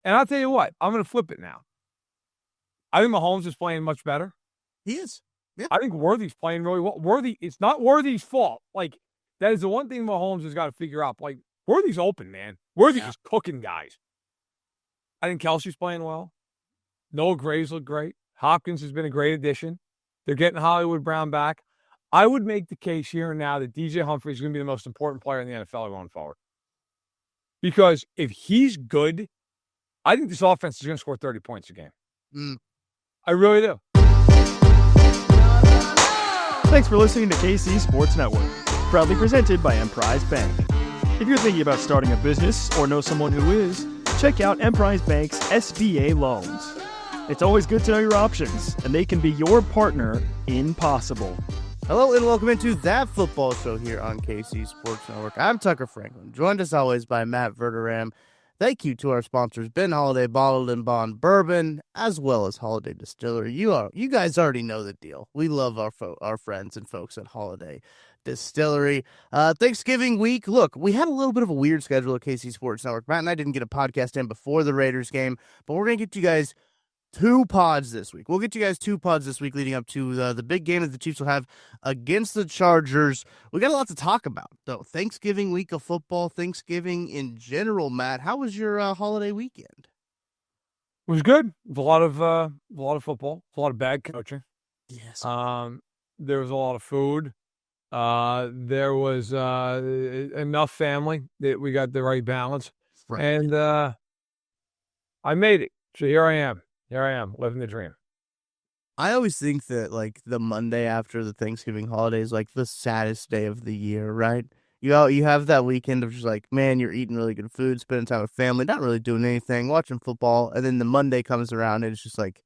And I'll tell you what, I'm going to flip it now. I think Mahomes is playing much better. He is. Yeah. I think Worthy's playing really well. It's not Worthy's fault. Like, that is the one thing Mahomes has got to figure out. Like, Worthy's open, man. Worthy's just cooking guys. I think Kelsey's playing well. Noah Graves looked great. Hopkins has been a great addition. They're getting Hollywood Brown back. I would make the case here and now that DJ Humphrey is going to be the most important player in the NFL going forward. Because if he's good, I think this offense is going to score 30 points a game. I really do. Thanks for listening to KC Sports Network, proudly presented by Emprise Bank. If you're thinking about starting a business or know someone who is, check out Emprise Bank's SBA loans. It's always good to know your options, and they can be your partner in possible. Hello and welcome into That Football Show here on KC Sports Network. I'm Tucker Franklin, joined as always by Matt Verderame. Thank you to our sponsors, Ben Holiday Bottled and Bond Bourbon, as well as Holiday Distillery. You guys already know the deal. We love our friends and folks at Holiday Distillery. Thanksgiving week. Look, we had a little bit of a weird schedule at KC Sports Network. Matt and I didn't get a podcast in before the Raiders game, but we're going to get you guys two pods this week. We'll get you guys two pods this week leading up to the big game that the Chiefs will have against the Chargers. We got a lot to talk about, though. Thanksgiving week of football, Thanksgiving in general. Matt, how was your holiday weekend? It was good. A lot of football, a lot of bad coaching. Yes. There was a lot of food. There was enough family that we got the right balance. Right. And I made it. So here I am. Here I am, living the dream. I always think that, like, the Monday after the Thanksgiving holiday is, like, the saddest day of the year, right? You have that weekend of just, like, man, you're eating really good food, spending time with family, not really doing anything, watching football, and then the Monday comes around, and it's just like,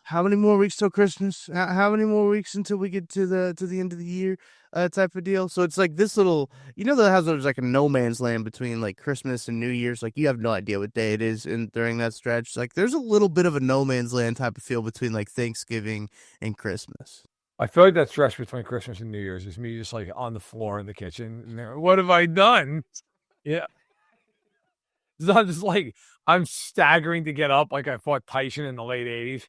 how many more weeks till Christmas? How many more weeks until we get to the end of the year type of deal? So it's like this little, there's like a no man's land between like Christmas and New Year's. Like you have no idea what day it is during that stretch. Like there's a little bit of a no man's land type of feel between like Thanksgiving and Christmas. I feel like that stretch between Christmas and New Year's is me just like on the floor in the kitchen. And what have I done? Yeah. It's not just like I'm staggering to get up like I fought Tyson in the late 80s.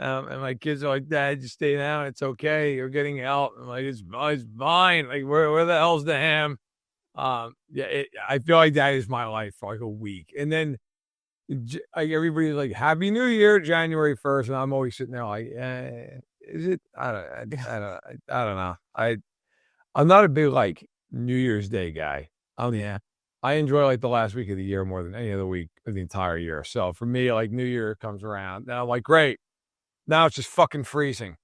And my kids are like, Dad, just stay down. It's okay. You're getting out. I'm like, it's fine. Like, where the hell's the ham? I feel like that is my life for like a week. And then like everybody's like, Happy New Year, January 1st. And I'm always sitting there like, is it? I don't know. I'm not a big like New Year's Day guy. I enjoy like the last week of the year more than any other week of the entire year. So for me, like New Year comes around and I'm like, great. Now it's just fucking freezing.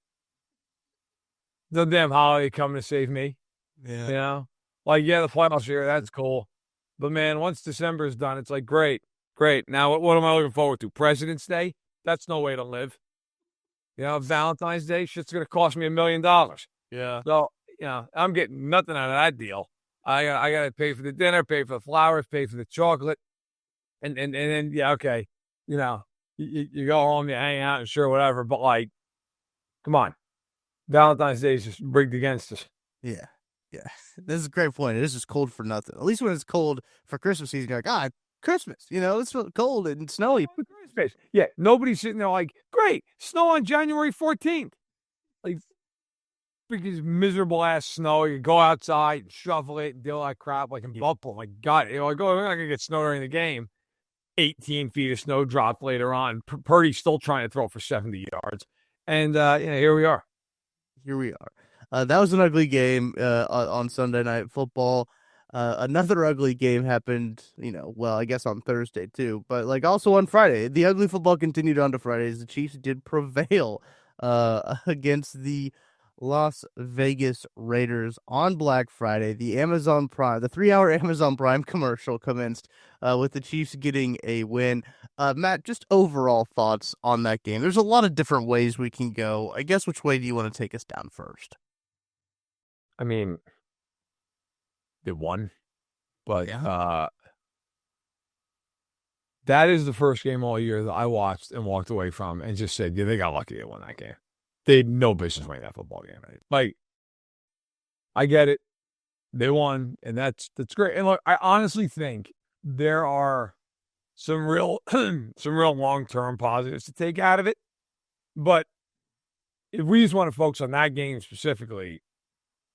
The damn holiday coming to save me. Yeah. You know? Like, yeah, the playoffs here, that's cool. But, man, once December is done, it's like, great. Now, what am I looking forward to? President's Day? That's no way to live. Valentine's Day? Shit's going to cost me $1 million. Yeah. So, I'm getting nothing out of that deal. I got to pay for the dinner, pay for the flowers, pay for the chocolate. And then, yeah, okay, You go home, you hang out, and sure, whatever. But, like, come on. Valentine's Day is just rigged against us. Yeah. This is a great point. It is just cold for nothing. At least when it's cold for Christmas season, you're like, Christmas. It's cold and snowy. Yeah, nobody's sitting there like, great, snow on January 14th. Like, freaking miserable-ass snow. You go outside and shovel it and deal all that crap. Like, in Buffalo, my God. We're not going to get snow during the game. 18 feet of snow dropped later on. Purdy's still trying to throw for 70 yards. And, here we are. That was an ugly game on Sunday Night Football. Another ugly game happened, I guess on Thursday too. But, like, also on Friday. The ugly football continued on to Friday as the Chiefs did prevail against the Las Vegas Raiders on Black Friday. The 3-hour Amazon Prime commercial commenced with the Chiefs getting a win. Matt, just overall thoughts on that game. There's a lot of different ways we can go. I guess which way do you want to take us down first? I mean, they won, but that is the first game all year that I watched and walked away from and just said, yeah, they got lucky they won that game. They had no business winning that football game. Like, I get it. They won, and that's great. And look, I honestly think there are some real long-term positives to take out of it. But if we just want to focus on that game specifically,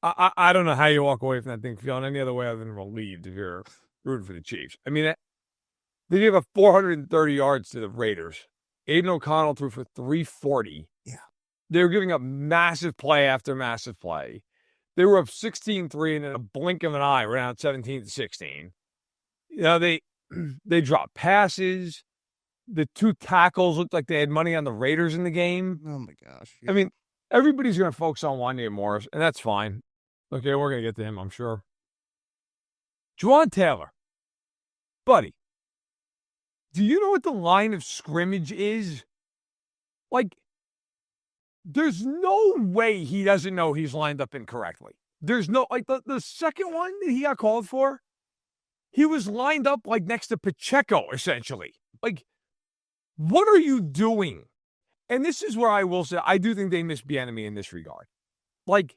I don't know how you walk away from that thing feeling any other way other than relieved if you're rooting for the Chiefs. I mean, they gave up 430 yards to the Raiders. Aiden O'Connell threw for 340. Yeah. They were giving up massive play after massive play. They were up 16-3, and in a blink of an eye, ran out 17-16. You know, they dropped passes. The two tackles looked like they had money on the Raiders in the game. Oh, my gosh. Yeah. I mean, everybody's going to focus on Wanya Morris, and that's fine. Okay, we're going to get to him, I'm sure. Juwan Taylor. Buddy, do you know what the line of scrimmage is? Like, there's no way he doesn't know he's lined up incorrectly. There's no, like, the second one that he got called for, he was lined up, like, next to Pacheco, essentially. Like, what are you doing? And this is where I will say, I do think they miss Bieniemy in this regard. Like,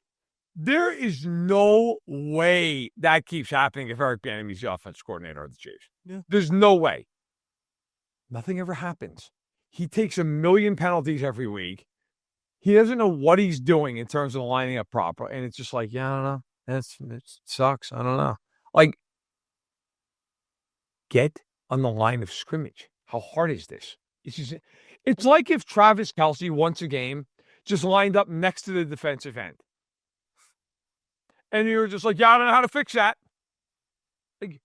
there is no way that keeps happening if Eric Bieniemy's the offensive coordinator of the Chiefs. Yeah. There's no way. Nothing ever happens. He takes a million penalties every week. He doesn't know what he's doing in terms of lining up proper. And it's just like, yeah, I don't know. It sucks. I don't know. Like, get on the line of scrimmage. How hard is this? It's like if Travis Kelce once a game just lined up next to the defensive end. And you were just like, yeah, I don't know how to fix that. Like,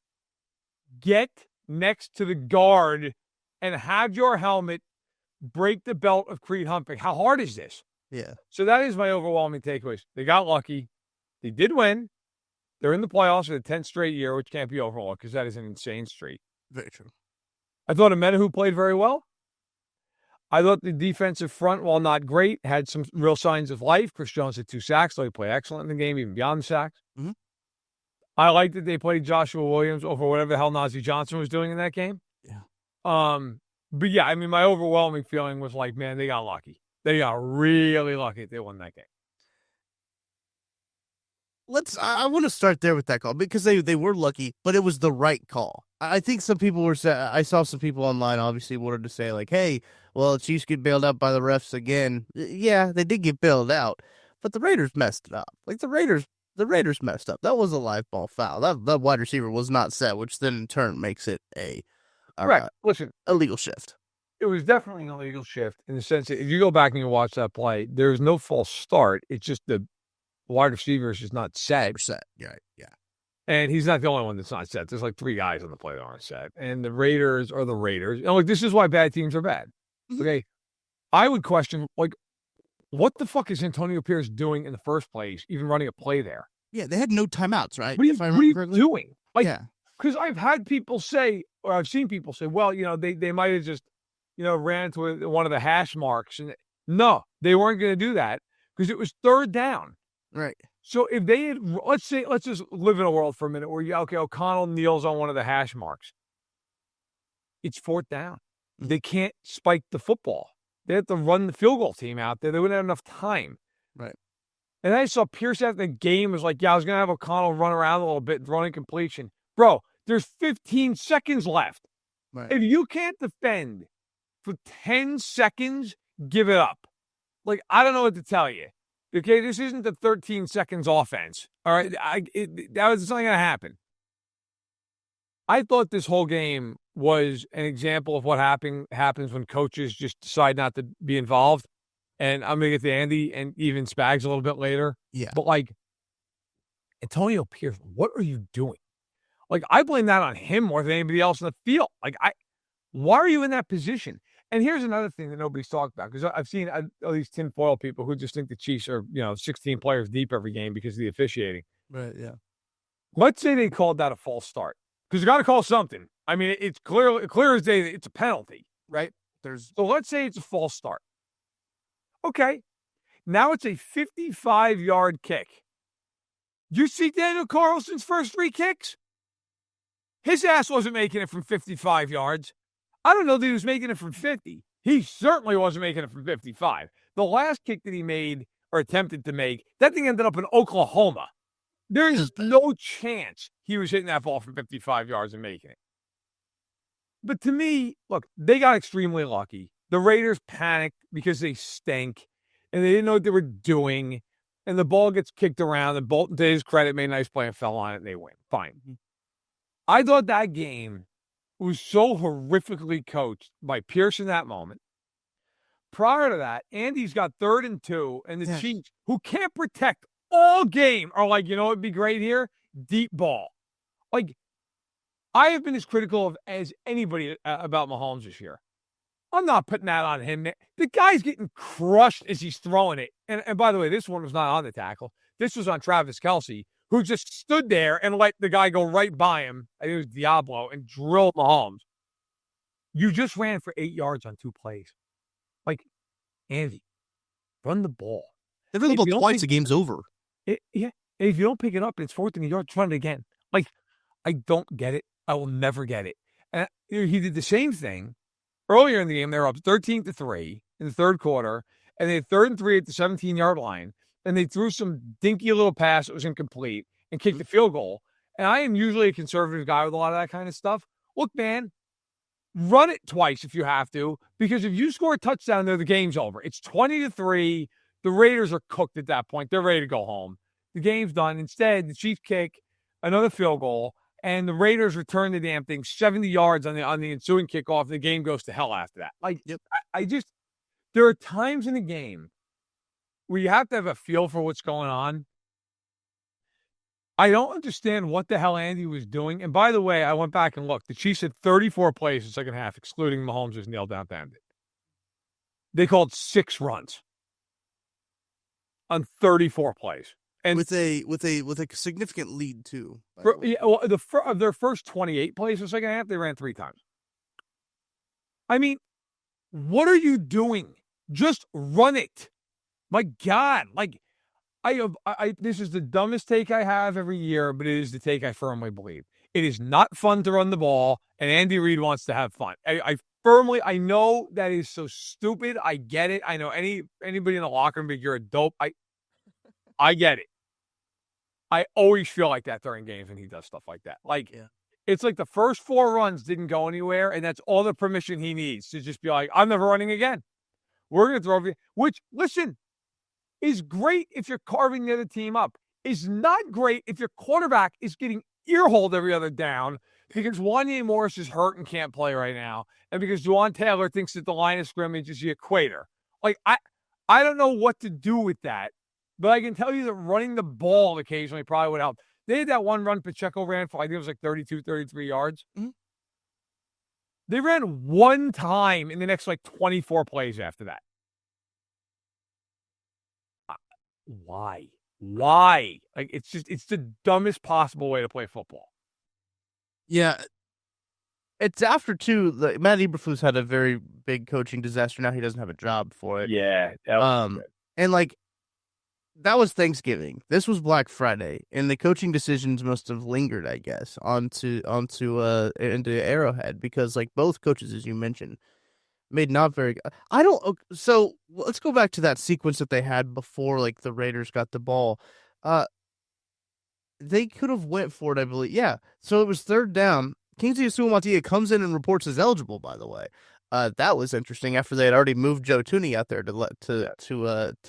get next to the guard and have your helmet break the belt of Creed Humphrey. How hard is this? Yeah. So that is my overwhelming takeaways. They got lucky. They did win. They're in the playoffs for the 10th straight year, which can't be overlooked because that is an insane streak. Very true. I thought Amenahu played very well. I thought the defensive front, while not great, had some real signs of life. Chris Jones had 2 sacks, so he played excellent in the game, even beyond the sacks. Mm-hmm. I liked that they played Joshua Williams over whatever the hell Najee Johnson was doing in that game. Yeah. But yeah, I mean, my overwhelming feeling was like, man, they got lucky. They got really lucky that they won that game. I want to start there with that call because they were lucky, but it was the right call. I think some people were saying, I saw some people online obviously wanted to say like, hey, well, the Chiefs get bailed out by the refs again. Yeah, they did get bailed out, but the Raiders messed it up. Like the Raiders messed up. That was a live ball foul. That wide receiver was not set, which then in turn makes it a Listen, illegal shift. It was definitely an illegal shift in the sense that if you go back and you watch that play, there's no false start. It's just the wide receiver is just not set. Yeah. And he's not the only one that's not set. There's like 3 guys on the play that aren't set. And the Raiders are the Raiders. And like, this is why bad teams are bad. Mm-hmm. Okay. I would question, like, what the fuck is Antonio Pierce doing in the first place, even running a play there? Yeah, they had no timeouts, right? What are you doing? Like, yeah. Because I've had people say, or I've seen people say, well, you know, they might have just, you know, ran to one of the hash marks. And no, they weren't going to do that because it was 3rd down. Right. So if they had, let's just live in a world for a minute where, O'Connell kneels on one of the hash marks. It's 4th down. Mm-hmm. They can't spike the football. They have to run the field goal team out there. They wouldn't have enough time. Right. And I saw Pierce after the game was like, yeah, I was going to have O'Connell run around a little bit, throwing completion. Bro, there's 15 seconds left. Right. If you can't defend for 10 seconds, give it up. Like, I don't know what to tell you. Okay, this isn't the 13 seconds offense. All right, that was not going to happen. I thought this whole game was an example of what happens when coaches just decide not to be involved. And I'm going to get to Andy and even Spags a little bit later. Yeah. But, like, Antonio Pierce, what are you doing? Like, I blame that on him more than anybody else in the field. Like, why are you in that position? And here's another thing that nobody's talked about, because I've seen all these tinfoil people who just think the Chiefs are, 16 players deep every game because of the officiating. Right, yeah. Let's say they called that a false start, because you got to call something. I mean, it's clear as day that it's a penalty, right? So let's say it's a false start. Okay, now it's a 55-yard kick. You see Daniel Carlson's first 3 kicks? His ass wasn't making it from 55 yards. I don't know that he was making it from 50. He certainly wasn't making it from 55. The last kick that he made or attempted to make, that thing ended up in Oklahoma. There is no chance he was hitting that ball from 55 yards and making it. But to me, look, they got extremely lucky. The Raiders panicked because they stink, and they didn't know what they were doing, and the ball gets kicked around, and Bolton, to his credit, made a nice play and fell on it, and they win. Fine. I thought that game was so horrifically coached by Pierce in that moment. Prior to that, Andy's got 3rd and 2, and the Chiefs, who can't protect all game, are like, you know what would be great here? Deep ball. Like, I have been as critical as anybody about Mahomes this year. I'm not putting that on him. The guy's getting crushed as he's throwing it. And by the way, this one was not on the tackle. This was on Travis Kelce, who just stood there and let the guy go right by him. I think it was Diablo, and drilled Mahomes. You just ran for 8 yards on 2 plays. Like, Andy, run the ball. They run the ball twice, the game's over. Yeah. If you don't pick it up and it's 4th and a yard, run it again. Like, I don't get it. I will never get it. And he did the same thing earlier in the game. They were up 13-3 in the 3rd quarter, and they had 3rd and 3 at the 17-yard line, and they threw some dinky little pass that was incomplete and kicked the field goal. And I am usually a conservative guy with a lot of that kind of stuff. Look, man, run it twice if you have to, because if you score a touchdown there, the game's over. It's 20-3. The Raiders are cooked at that point. They're ready to go home. The game's done. Instead, the Chiefs kick another field goal, and the Raiders return the damn thing 70 yards on the ensuing kickoff. The game goes to hell after that. Like, I just, there are times in the game where you have to have a feel for what's going on. I don't understand what the hell Andy was doing. And by the way, I went back and looked. The Chiefs had 34 plays in the second half, excluding Mahomes was nailed down to end it. They called 6 runs on 34 plays. And with a significant lead too. Of their first 28 plays in the second half, they ran 3 times. I mean, what are you doing? Just run it. My God, like this is the dumbest take I have every year, but it is the take I firmly believe. It is not fun to run the ball, and Andy Reid wants to have fun. I know that is so stupid. I get it. I know anybody in the locker room, you're a dope. I get it. I always feel like that during games when he does stuff like that. It's like the first 4 runs didn't go anywhere, and that's all the permission he needs to just be like, I'm never running again. We're going to throw, which, listen, is great if you're carving the other team up. Is not great if your quarterback is getting earholed every other down because Wanya Morris is hurt and can't play right now, and because Juwan Taylor thinks that the line of scrimmage is the equator. I don't know what to do with that. But I can tell you that running the ball occasionally probably would help. They had that one run Pacheco ran for, I think it was like 32, 33 yards. Mm-hmm. They ran 1 time in the next 24 plays after that. Why? It's the dumbest possible way to play football. Yeah. It's after, too, Matt Eberflus had a very big coaching disaster. Now he doesn't have a job for it. Yeah. And that was Thanksgiving. This was Black Friday, and the coaching decisions must have lingered, I guess, into Arrowhead because, both coaches, as you mentioned, made not very good. So let's go back to that sequence that they had before, the Raiders got the ball. They could have went for it, I believe. Yeah. So it was 3rd down. Kingsley Suamataia comes in and reports as eligible, by the way. That was interesting after they had already moved Joe Thuney out there to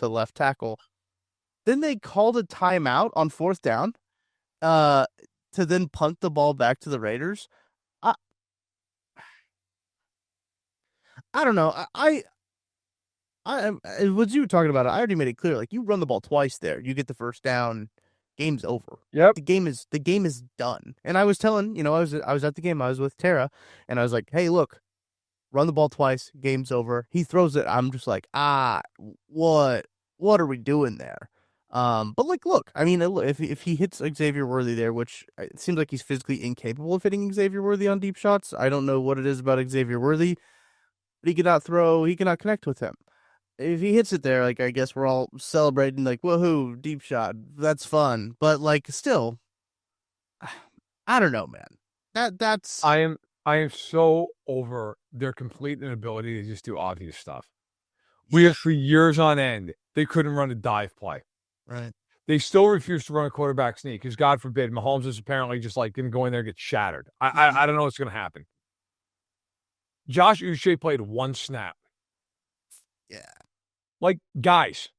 left tackle. Then they called a timeout on 4th down to then punt the ball back to the Raiders. I don't know. I what you were talking about, I already made it clear. You run the ball twice there. You get the 1st down. Game's over. Yep. The game is done. And I was telling, I was at the game. I was with Tara, and I was like, hey, look, run the ball twice. Game's over. He throws it. I'm just like, what are we doing there? But look, I mean, if he hits Xavier Worthy there, which it seems like he's physically incapable of hitting Xavier Worthy on deep shots. I don't know what it is about Xavier Worthy, but he cannot connect with him. If he hits it there, I guess we're all celebrating, woohoo, deep shot. That's fun. But still, I don't know, man. That's I am so over their complete inability to just do obvious stuff. We have for years on end, they couldn't run a dive play. Right. They still refuse to run a quarterback sneak because, God forbid, Mahomes is apparently just going to go in there and get shattered. I don't know what's going to happen. Josh Uche played one snap. Yeah. Like, guys,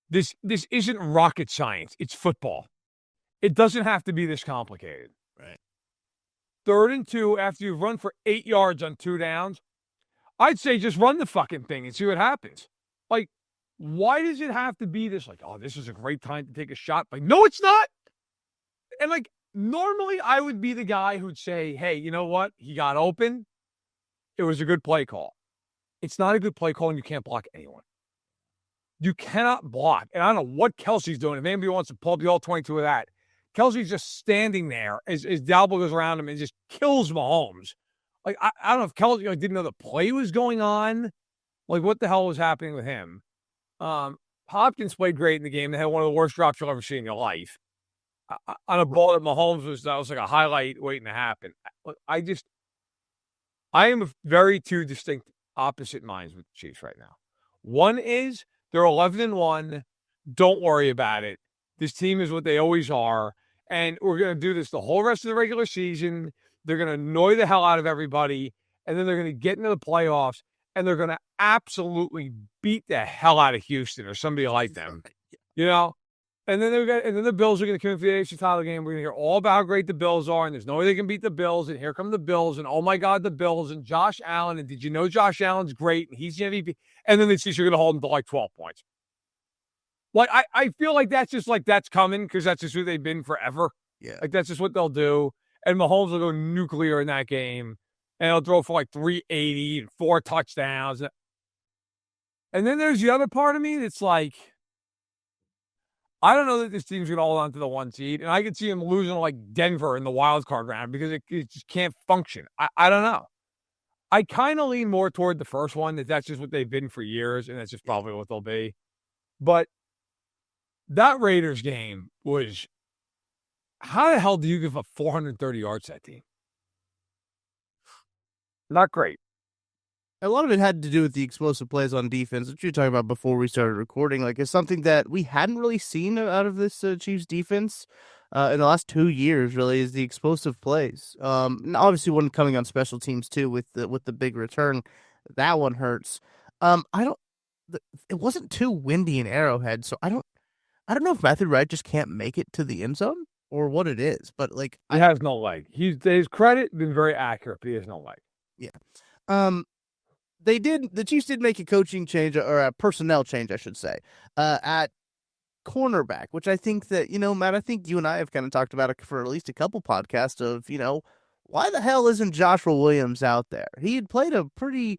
this isn't rocket science. It's football. It doesn't have to be this complicated. Right. 3rd and 2, after you've run for 8 yards on 2 downs, I'd say just run the fucking thing and see what happens. Like, why does it have to be this, like, oh, this is a great time to take a shot? Like, no, it's not. And, like, normally I would be the guy who'd say, hey, you know what? He got open. It was a good play call. It's not a good play call, and you can't block anyone. You cannot block. And I don't know what Kelsey's doing. If anybody wants to pull up the all 22 of that, Kelsey's just standing there as Dalbo goes around him and just kills Mahomes. Like, I don't know if Kelsey didn't know the play was going on. Like, what the hell was happening with him? Hopkins played great in the game. They had one of the worst drops you'll ever see in your life. On a ball that Mahomes that was like a highlight waiting to happen. I am of very two distinct opposite minds with the Chiefs right now. One is they're 11-1. Don't worry about it. This team is what they always are. And we're going to do this the whole rest of the regular season. They're going to annoy the hell out of everybody. And then they're going to get into the playoffs. And they're going to absolutely beat the hell out of Houston or somebody like them. You know? And then the Bills are going to come in for the AFC title game. We're going to hear all about how great the Bills are. And there's no way they can beat the Bills. And here come the Bills. And oh my God, the Bills. And Josh Allen. And did you know Josh Allen's great? And he's the MVP. And then the Chiefs are going to hold them to like 12 points. Like, I feel like that's just like that's coming because that's just who they've been forever. Yeah. Like, that's just what they'll do. And Mahomes will go nuclear in that game. And he'll throw for like 380 and 4 touchdowns. And then there's the other part of me that's like, I don't know that this team's going to hold on to the 1 seed. And I could see them losing like Denver in the wild card round because it just can't function. I don't know. I kind of lean more toward the first one, that's just what they've been for years. And that's just probably what they'll be. But that Raiders game was, how the hell do you give up 430 yards to that team? Not great. A lot of it had to do with the explosive plays on defense, which you were talking about before we started recording. Like, it's something that we hadn't really seen out of this Chiefs defense in the last 2 years. Really, is the explosive plays. And obviously, one coming on special teams too with the big return. That one hurts. It wasn't too windy in Arrowhead, so I don't know if Matthew Wright just can't make it to the end zone or what it is. But like, he has no leg. His credit been very accurate, but he has no leg. Yeah. The Chiefs did make a coaching change or a personnel change, I should say, at cornerback, which I think that, Matt, I think you and I have kind of talked about it for at least a couple podcasts of, why the hell isn't Joshua Williams out there? He had played a pretty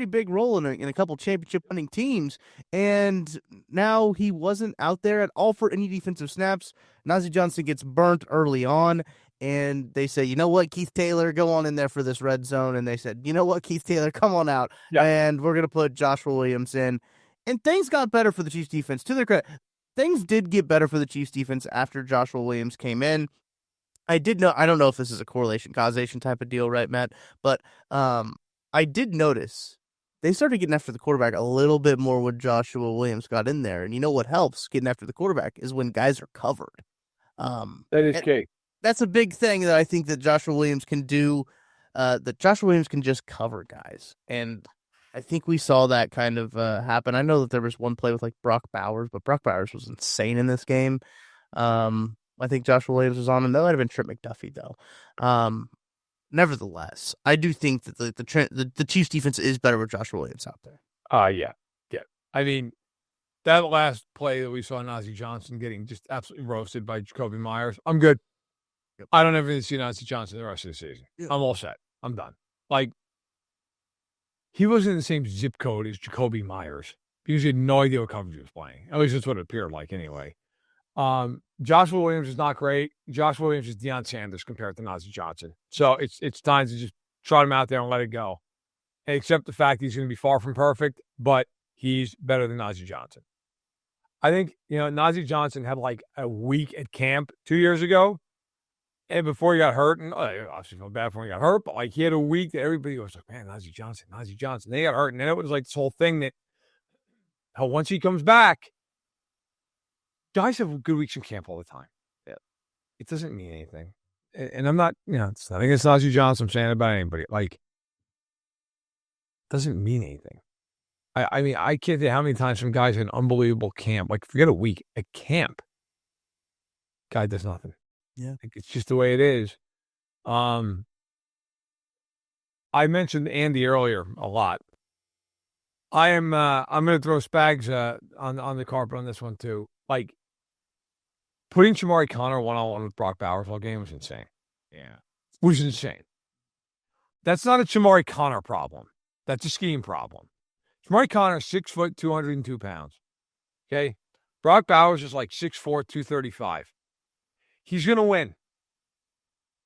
big role in a couple championship winning teams, and now he wasn't out there at all for any defensive snaps. Najee Johnson gets burnt early on. And they say, you know what, Keith Taylor, go on in there for this red zone. And they said, you know what, Keith Taylor, come on out. Yeah. And we're going to put Joshua Williams in. And things got better for the Chiefs defense. To their credit, things did get better for the Chiefs defense after Joshua Williams came in. I don't know if this is a correlation causation type of deal, right, Matt? But I did notice they started getting after the quarterback a little bit more when Joshua Williams got in there. And you know what helps getting after the quarterback is when guys are covered. That is key. That's a big thing that I think that Joshua Williams can do, that Joshua Williams can just cover guys. And I think we saw that kind of happen. I know that there was one play with like Brock Bowers, but Brock Bowers was insane in this game. I think Joshua Williams was on him. That might have been Trent McDuffie, though. Nevertheless, I do think that the Chiefs defense is better with Joshua Williams out there. Yeah. I mean, that last play that we saw Najee Johnson getting just absolutely roasted by Jacoby Myers, I'm good. Yep. I don't ever need to see Najee Johnson the rest of the season. Yep. I'm all set. I'm done. Like, he wasn't in the same zip code as Jacoby Myers because he had no idea what coverage he was playing. At least that's what it appeared like anyway. Joshua Williams is not great. Joshua Williams is Deion Sanders compared to Najee Johnson. So it's time to just trot him out there and let it go. And accept the fact he's going to be far from perfect, but he's better than Najee Johnson. I think, Najee Johnson had like a week at camp 2 years ago. And before he got hurt, and I obviously felt bad for when he got hurt, but like he had a week that everybody was like, man, Najee Johnson. Then he got hurt. And then it was like this whole thing that once he comes back, guys have good weeks in camp all the time. Yeah. It doesn't mean anything. And I'm not, it's nothing against Najee Johnson. I'm saying about anybody. Like, doesn't mean anything. I mean, I can't tell you how many times some guy's in an unbelievable camp, like forget a week, a camp. Guy does nothing. Yeah. Like, it's just the way it is. I mentioned Andy earlier a lot. I'm going to throw Spags on the carpet on this one too. Like, putting Shamari Connor one-on-one with Brock Bowers all game was insane. Yeah. Was insane. That's not a Shamari Connor problem. That's a scheme problem. Shamari Connor is 6 foot, 202 pounds. Okay? Brock Bowers is like 6'4", 235. He's going to win.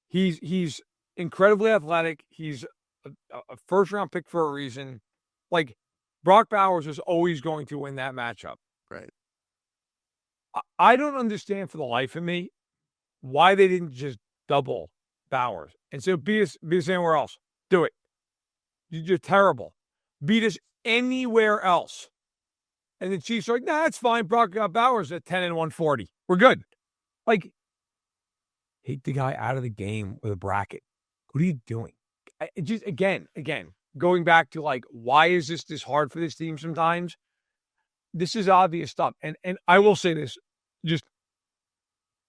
He's incredibly athletic. He's a first-round pick for a reason. Like, Brock Bowers is always going to win that matchup. Right. I don't understand for the life of me why they didn't just double Bowers and say, beat us anywhere else. Do it. You're terrible. Beat us anywhere else. And the Chiefs are like, nah, it's fine. Brock Bowers at 10 and 140. We're good. Like, take the guy out of the game with a bracket. What are you doing? Just again, going back to like, why is this hard for this team sometimes? This is obvious stuff. And I will say this just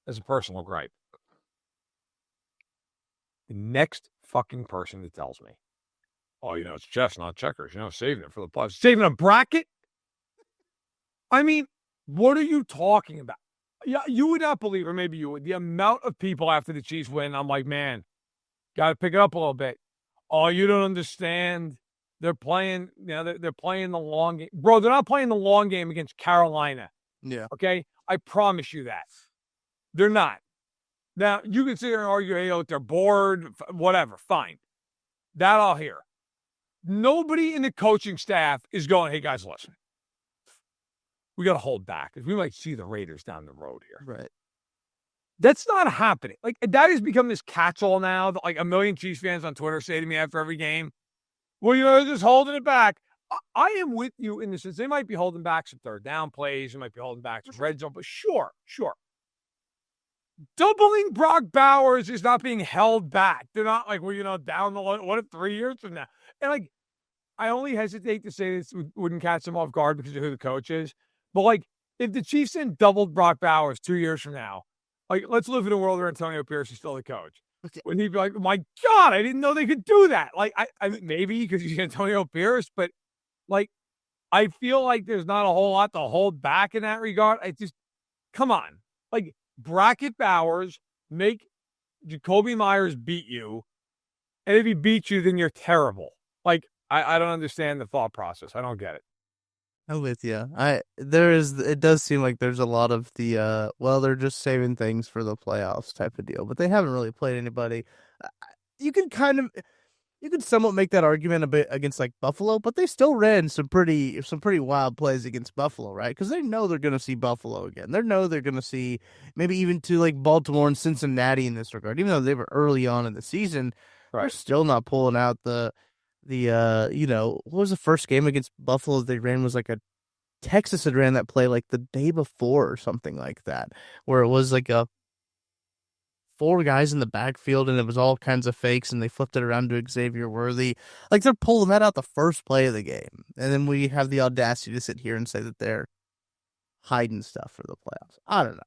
as a personal gripe. The next fucking person that tells me, oh, it's chess, not checkers, saving it for the playoffs. Saving a bracket? I mean, what are you talking about? Yeah, you would not believe, or maybe you would, the amount of people after the Chiefs win, I'm like, man, got to pick it up a little bit. Oh, you don't understand. They're playing, they're playing the long game. Bro, they're not playing the long game against Carolina. Yeah. Okay? I promise you that. They're not. Now, you can sit there and argue, hey, they're bored, whatever, fine. That I'll hear. Nobody in the coaching staff is going, hey, guys, listen. We got to hold back because we might see the Raiders down the road here. Right. That's not happening. Like, that has become this catch-all now that, like, a million Chiefs fans on Twitter say to me after every game, well, they're just holding it back. I am with you in the sense they might be holding back some third down plays. They might be holding back some red zone, but sure. Doubling Brock Bowers is not being held back. They're not like, well, down the line. What if 3 years from now? And, like, I only hesitate to say this wouldn't catch them off guard because of who the coach is. But, like, if the Chiefs then doubled Brock Bowers 2 years from now, like, let's live in a world where Antonio Pierce is still the coach. Okay. When he'd be like, my God, I didn't know they could do that. Like, I maybe because he's Antonio Pierce, but, like, I feel like there's not a whole lot to hold back in that regard. Come on. Like, bracket Bowers, make Jacoby Myers beat you, and if he beats you, then you're terrible. Like, I don't understand the thought process. I don't get it. I'm with you. It does seem like there's a lot of the, they're just saving things for the playoffs type of deal, but they haven't really played anybody. You can somewhat make that argument a bit against like Buffalo, but they still ran some pretty wild plays against Buffalo, right? Because they know they're going to see Buffalo again. They know they're going to see maybe even to like Baltimore and Cincinnati in this regard, even though they were early on in the season. Right. They're still not pulling out the what was the first game against Buffalo they ran was like a Texas had ran that play like the day before or something like that, where it was like a 4 guys in the backfield and it was all kinds of fakes and they flipped it around to Xavier Worthy. Like they're pulling that out the first play of the game. And then we have the audacity to sit here and say that they're hiding stuff for the playoffs. I don't know.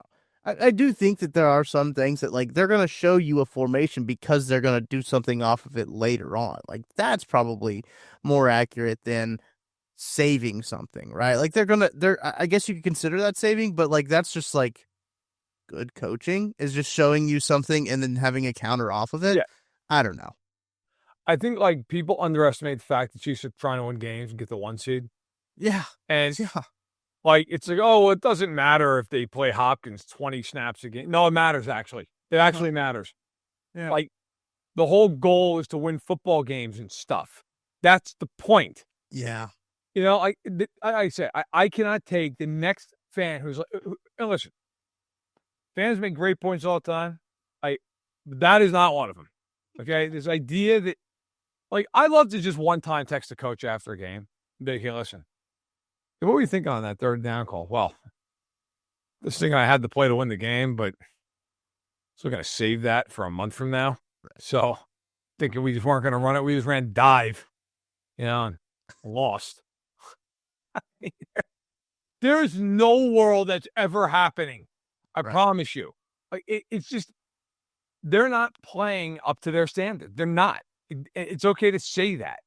I do think that there are some things that, like, they're going to show you a formation because they're going to do something off of it later on. Like, that's probably more accurate than saving something, right? Like, I guess you could consider that saving, but, like, that's just, like, good coaching is just showing you something and then having a counter off of it. Yeah. I don't know. I think, like, people underestimate the fact that Chiefs are trying to win games and get the 1 seed. Yeah. And Yeah. like, it's like, oh, it doesn't matter if they play Hopkins 20 snaps a game. No, it matters, actually. It actually matters. Yeah. Like, the whole goal is to win football games and stuff. That's the point. Yeah. I say, I cannot take the next fan who's like, and listen, fans make great points all the time. That is not one of them. Okay? This idea that, like, I love to just one time text a coach after a game and be like, hey, listen. What were you thinking on that third down call? Well, this thing I had to play to win the game, but still got to save that for a month from now. Right. So thinking we just weren't going to run it. We just ran dive, and lost. There's no world that's ever happening. I promise you. Like it's just they're not playing up to their standard. They're not. It's okay to say that.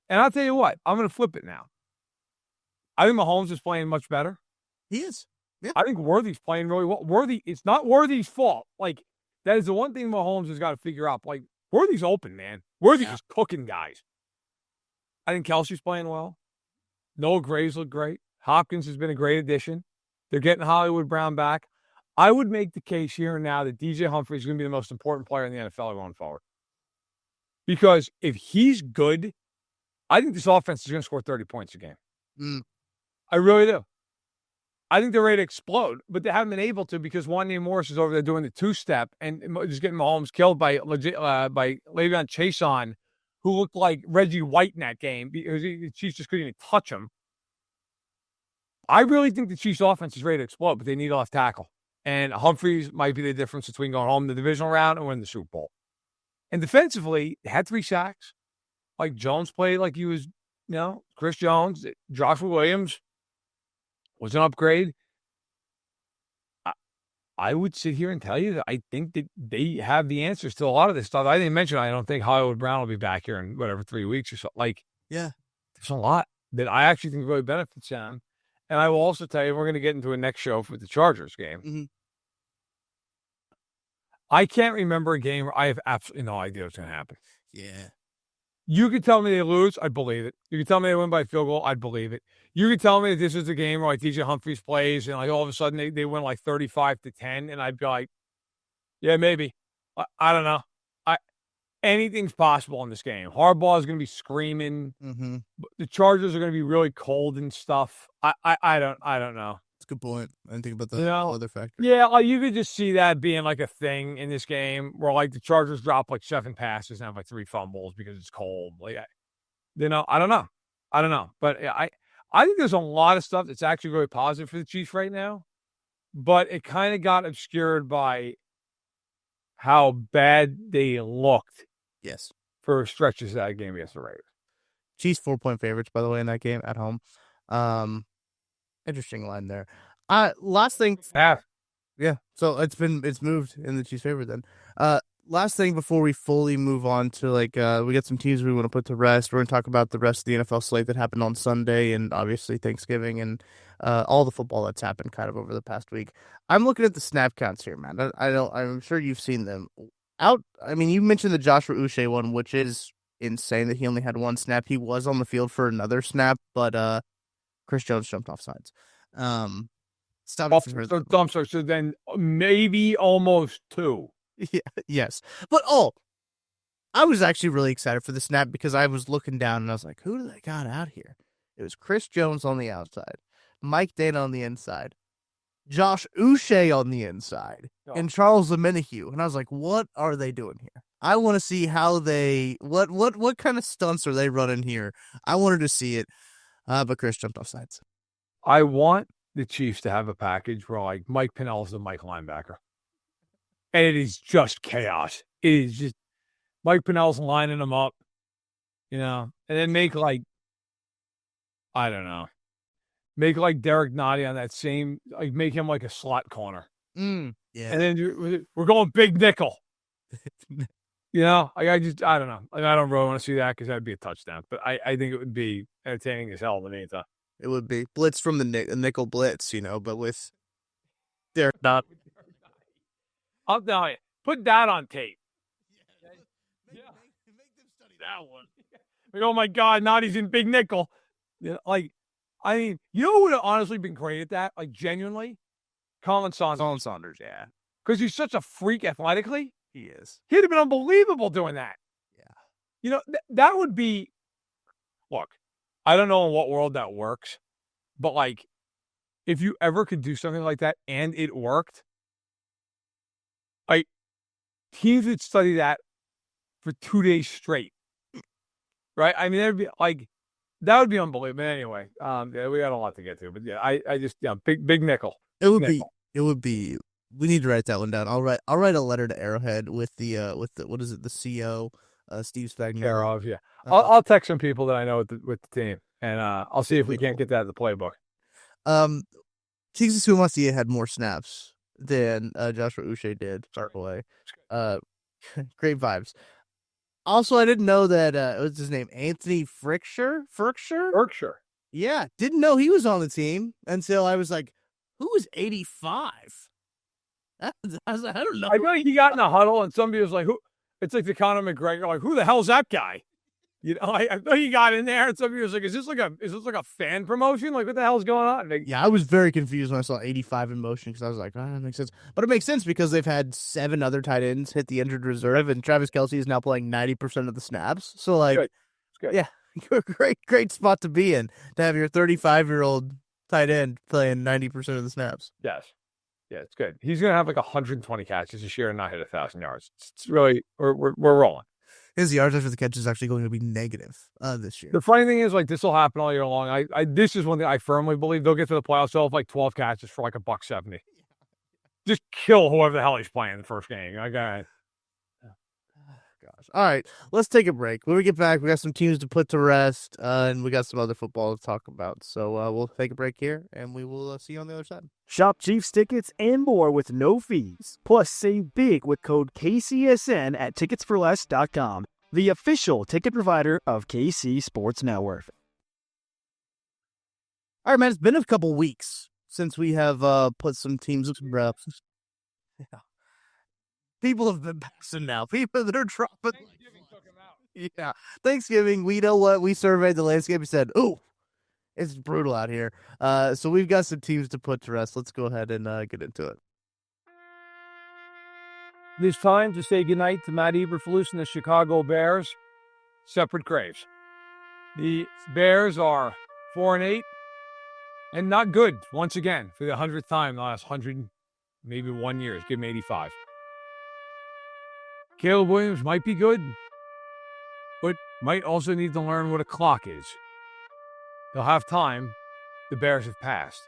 And I'll tell you what, I'm going to flip it now. I think Mahomes is playing much better. He is. Yeah. I think Worthy's playing really well. Worthy, it's not Worthy's fault. Like, that is the one thing Mahomes has got to figure out. Like, Worthy's open, man. Worthy's just cooking guys. I think Kelsey's playing well. Noah Gray's looked great. Hopkins has been a great addition. They're getting Hollywood Brown back. I would make the case here and now that DJ Humphrey is going to be the most important player in the NFL going forward. Because if he's good, I think this offense is going to score 30 points a game. I really do. I think they're ready to explode, but they haven't been able to because Wanya Morris is over there doing the two-step and just getting Mahomes killed by Le'Veon Chason, who looked like Reggie White in that game because the Chiefs just couldn't even touch him. I really think the Chiefs' offense is ready to explode, but they need a left tackle. And Humphreys might be the difference between going home in the divisional round and winning the Super Bowl. And defensively, they had 3 sacks. Like Jones played like he was, Chris Jones. Joshua Williams was an upgrade. I would sit here and tell you that I think that they have the answers to a lot of this stuff. I didn't mention I don't think Hollywood Brown will be back here in 3 weeks or so. Like, there's a lot that I actually think really benefits them. And I will also tell you, we're going to get into a next show for the Chargers game. Mm-hmm. I can't remember a game where I have absolutely no idea what's going to happen. Yeah. You could tell me they lose, I'd believe it. You could tell me they win by a field goal, I'd believe it. You could tell me that this is a game where like DJ Humphreys plays and like all of a sudden they win like 35-10, and I'd be like, yeah, maybe. I don't know. Anything's possible in this game. Harbaugh is going to be screaming. Mm-hmm. The Chargers are going to be really cold and stuff. I don't know. That's a good point. I didn't think about the other factor. Yeah, you could just see that being like a thing in this game where like the Chargers drop like 7 passes and have like 3 fumbles because it's cold. Like, I don't know. But I think there's a lot of stuff that's actually really positive for the Chiefs right now, but it kind of got obscured by how bad they looked. Yes. For stretches of that game against the Raiders. Chiefs 4-point favorites, by the way, in that game at home. Interesting line there. Last thing. Yeah. So it's moved in the Chiefs' favor then. Last thing before we fully move on to we got some teams we want to put to rest. We're going to talk about the rest of the NFL slate that happened on Sunday and obviously Thanksgiving and all the football that's happened kind of over the past week. I'm looking at the snap counts here, man. I'm sure you've seen them. You mentioned the Joshua Uche one, which is insane that he only had 1 snap. He was on the field for another snap, but Chris Jones jumped off sides. So then maybe almost 2. Yeah, yes. But I was actually really excited for the snap because I was looking down and I was like, who do they got out here? It was Chris Jones on the outside, Mike Dana on the inside, Josh Uche on the inside, and Charles Omenihu. And I was like, what are they doing here? I want to see how what kind of stunts are they running here? I wanted to see it, but Chris jumped off sides. I want the Chiefs to have a package where like Mike Pinnell's the Mike linebacker. And it is just chaos. It is just Mike Pinnell's lining them up, and then make like Derek Nottie on that same, make him like a slot corner. Yeah. And then we're going big nickel. I don't know. I don't really want to see that because that'd be a touchdown. But I think it would be entertaining as hell in the meantime. It would be blitz from the nickel blitz, but with Derek Nottie. I'll tell you, put that on tape. Make them study that one. Oh my God, Nottie's in big nickel. You know who would have honestly been great at that? Like genuinely, Colin Saunders. Yeah, because he's such a freak athletically. He is. He'd have been unbelievable doing that. Yeah. That would be. Look, I don't know in what world that works, but if you ever could do something like that and it worked. Teams would study that for 2 days straight, right? I mean, that would be unbelievable. But anyway, we got a lot to get to, but I just big nickel. It would be. We need to write that one down. I'll write a letter to Arrowhead with the what is it? The CO, Steve Spagnuolo. Yeah. I'll text some people that I know with the team, and I'll see if we can't get that in the playbook. Texas Suamasi had more snaps than Joshua Uche did. Start away. Great vibes. Also, I didn't know that what's his name? Anthony Frickshire? Berkshire. Yeah, didn't know he was on the team until I was like, who is 85? I was like, I don't know. I feel like he got in a huddle, and somebody was like, "Who?" It's like the Conor McGregor, like, "Who the hell's that guy?" You know, I thought he got in there, and somebody was like, "Is this like a fan promotion? Like, what the hell's going on?" Like, yeah, I was very confused when I saw 85 in motion because I was like, oh, that makes sense. But it makes sense because they've had 7 other tight ends hit the injured reserve, and Travis Kelce is now playing 90% of the snaps. So, like, good. Yeah, great spot to be in to have your 35-year-old tight end playing 90% of the snaps. Yes. Yeah, it's good. He's going to have like 120 catches this year and not hit 1,000 yards. It's really, we're rolling. His yards after the catch is actually going to be negative this year. The funny thing is, like, this will happen all year long. This is one thing I firmly believe they'll get to the playoffs. They'll have like 12 catches for like $170. Just kill whoever the hell he's playing in the first game. Okay. Gosh. All right, let's take a break. When we get back, we got some teams to put to rest, and we got some other football to talk about. So we'll take a break here, and we will see you on the other side. Shop Chiefs tickets and more with no fees. Plus, save big with code KCSN at ticketsforless.com, the official ticket provider of KC Sports Network. All right, man, it's been a couple weeks since we have put some teams to rest. Yeah. People have been passing now. People that are dropping. Yeah. Thanksgiving, we know what? We surveyed the landscape and said, ooh, it's brutal out here. So we've got some teams to put to rest. Let's go ahead and get into it. It is time to say goodnight to Matt Eberflus and the Chicago Bears. Separate graves. The Bears are 4-8 and not good once again for the 100th time in the last 100, maybe 1 year. Give him 85. Caleb Williams might be good, but might also need to learn what a clock is. They'll have time. The Bears have passed.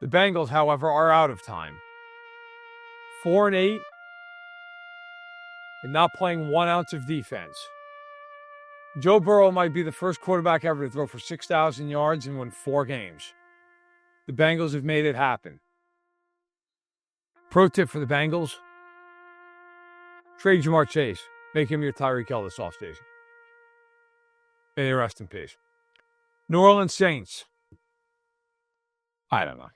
The Bengals, however, are out of time. 4-8 and not playing 1 ounce of defense. Joe Burrow might be the first quarterback ever to throw for 6,000 yards and win 4 games. The Bengals have made it happen. Pro tip for the Bengals: trade Jamar Chase. Make him your Tyreek Hill this offseason. May they rest in peace. New Orleans Saints. I don't know.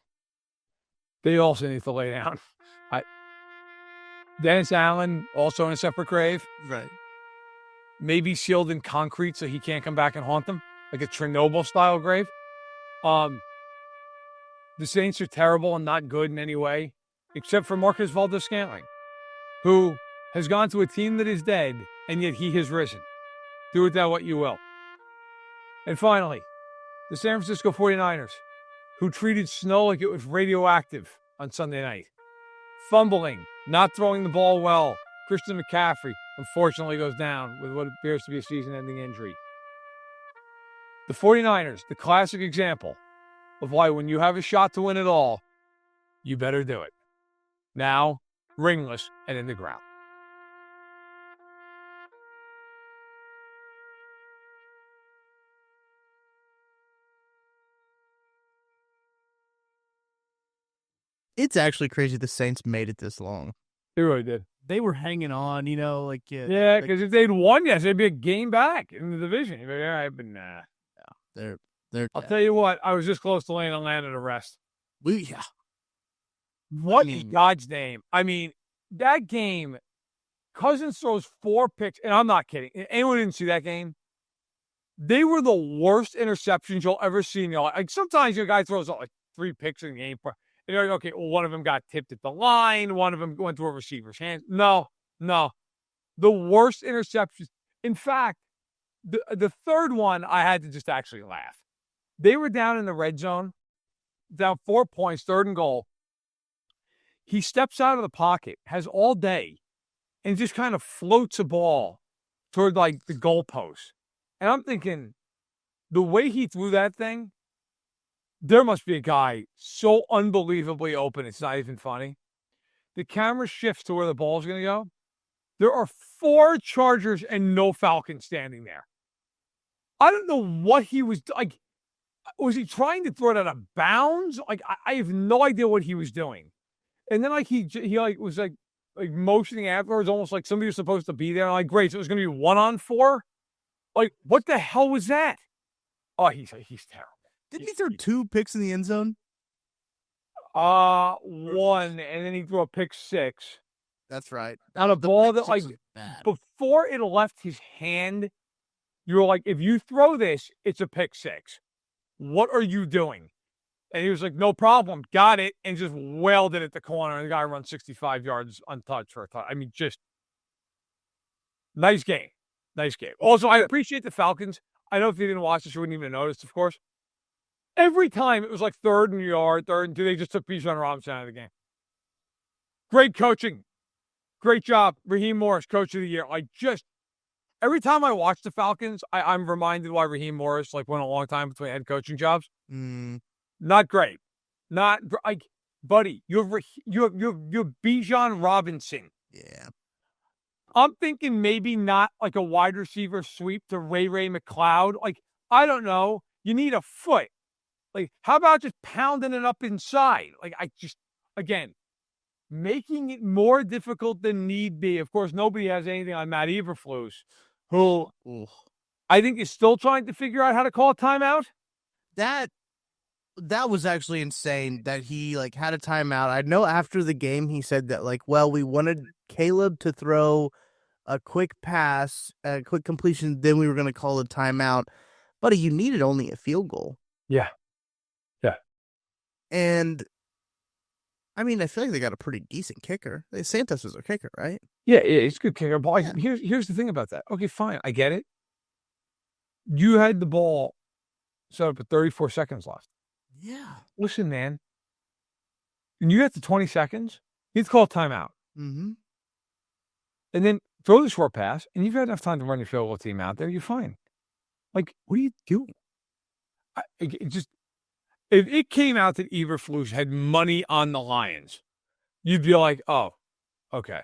They also need to lay down. Dennis Allen, also in a separate grave. Right. Maybe sealed in concrete so he can't come back and haunt them. Like a Chernobyl-style grave. The Saints are terrible and not good in any way, except for Marcus Valdes-Scantling, who has gone to a team that is dead, and yet he has risen. Do with that what you will. And finally, the San Francisco 49ers, who treated snow like it was radioactive on Sunday night. Fumbling, not throwing the ball well. Christian McCaffrey, unfortunately, goes down with what appears to be a season-ending injury. The 49ers, the classic example of why when you have a shot to win it all, you better do it. Now, ringless and in the ground. It's actually crazy the Saints made it this long. They really did. They were hanging on, like... Yeah, because if they'd won, yes, they'd be a game back in the division. You'd be, all right, but nah. Yeah, they're I'll tell you what, I was this close to laying a Atlanta to rest. Yeah. What in God's name? I mean, that game, Cousins throws 4 picks, and I'm not kidding. Anyone didn't see that game? They were the worst interceptions you'll ever see in your life. Like, sometimes your guy throws out like 3 picks in the game. And you're like, okay, well, one of them got tipped at the line. One of them went through a receiver's hands. No. The worst interceptions. In fact, the third one, I had to just actually laugh. They were down in the red zone, down 4 points, 3rd and goal. He steps out of the pocket, has all day, and just kind of floats a ball toward, like, the goalpost. And I'm thinking, the way he threw that thing, there must be a guy so unbelievably open, it's not even funny. The camera shifts to where the ball's going to go. There are 4 Chargers and no Falcons standing there. I don't know what he was like. Was he trying to throw it out of bounds? Like I have no idea what he was doing. And then like he was like motioning afterwards, almost like somebody was supposed to be there. I'm like, great, so it was going to be 1-on-4. Like, what the hell was that? Oh, he's terrible. Didn't he throw 2 picks in the end zone? 1, and then he threw a pick 6. That's right. On a ball that, like, bad. before it left his hand, you were like, if you throw this, it's a pick 6. What are you doing? And he was like, no problem, got it, and just wailed it at the corner, and the guy runs 65 yards untouched for a touch. I mean, just nice game. Nice game. Also, I appreciate the Falcons. I know if you didn't watch this, you wouldn't even notice, of course. Every time it was like 3rd and yard, 3rd and 2, they just took Bijan Robinson out of the game. Great coaching. Great job. Raheem Morris, Coach of the Year. Every time I watch the Falcons, I'm reminded why Raheem Morris went a long time between head coaching jobs. Not great. Not like, buddy. You have Bijan Robinson. Yeah. I'm thinking maybe not like a wide receiver sweep to Ray McCloud. Like, I don't know. You need a foot. Like, how about just pounding it up inside? Like, again, making it more difficult than need be. Of course, nobody has anything on Matt Eberflus, who I think is still trying to figure out how to call a timeout. That was actually insane that he had a timeout. I know after the game he said that we wanted Caleb to throw a quick pass, a quick completion, then we were going to call a timeout. Buddy, you needed only a field goal. Yeah. Yeah. And I mean, I feel like they got a pretty decent kicker. Santos is a kicker, right? Yeah, it's a good kicker. But here's the thing about that. Okay, fine. I get it. You had the ball set up with 34 seconds left. Yeah. Listen, man. When you get to 20 seconds, you have to call a timeout. Mm-hmm. And then throw the short pass, and you've got enough time to run your field goal team out there, you're fine. Like, what are you doing? If it came out that Eberflus had money on the Lions, you'd be like, oh, okay.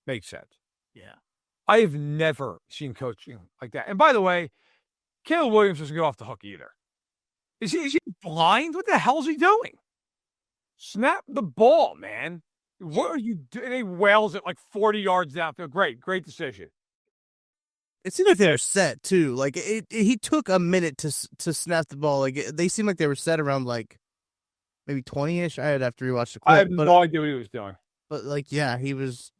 Makes sense. Yeah. I have never seen coaching like that. And by the way, Caleb Williams doesn't get off the hook either. Is he blind? What the hell is he doing? Snap the ball, man. What are you doing? And he wails it 40 yards downfield. Great decision. It seemed like they were set too. He took a minute to snap the ball. They seemed like they were set around maybe 20-ish. I'd have to rewatch the clip. I have no idea what he was doing. But he was.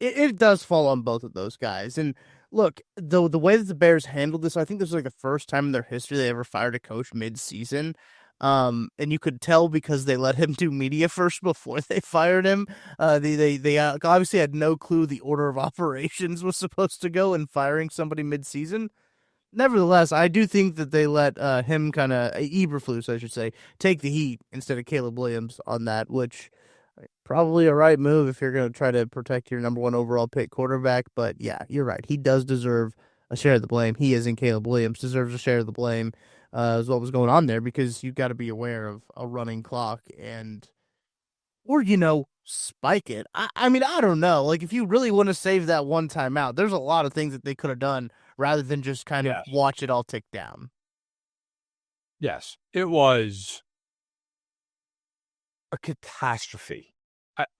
It does fall on both of those guys. And look, the way that the Bears handled this, I think this was the first time in their history they ever fired a coach mid-season. And you could tell because they let him do media first before they fired him. They obviously had no clue the order of operations was supposed to go in firing somebody mid-season. Nevertheless, I do think that they let him Eberflus, I should say, take the heat instead of Caleb Williams on that, which probably a right move if you're going to try to protect your number 1 overall pick quarterback. But yeah, you're right. He does deserve a share of the blame. He isn't Caleb Williams, deserves a share of the blame. Is what was going on there, because you've got to be aware of a running clock or spike it. I mean, I don't know. If you really want to save that one timeout, there's a lot of things that they could have done rather than just kind of watch it all tick down. Yes, it was a catastrophe.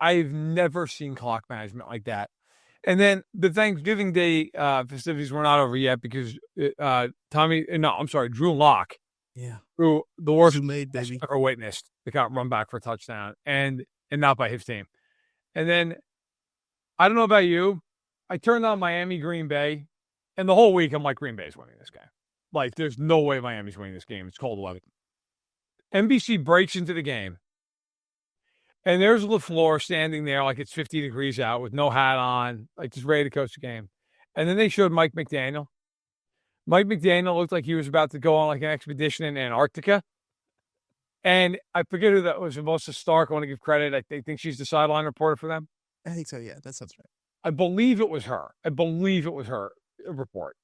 I've never seen clock management like that. And then the Thanksgiving Day festivities were not over yet because Drew Lock, who the worst ever witnessed, they got run back for a touchdown and not by his team. And then I don't know about you, I turned on Miami Green Bay, and the whole week I'm like, Green Bay's winning this game. There's no way Miami's winning this game. It's cold weather. NBC breaks into the game. And there's LaFleur standing there it's 50 degrees out with no hat on, just ready to coach the game. And then they showed Mike McDaniel. Mike McDaniel looked like he was about to go on an expedition in Antarctica. And I forget who that was. Melissa Stark, I want to give credit. I think she's the sideline reporter for them. I think so, yeah. That sounds right. I believe it was her. Report.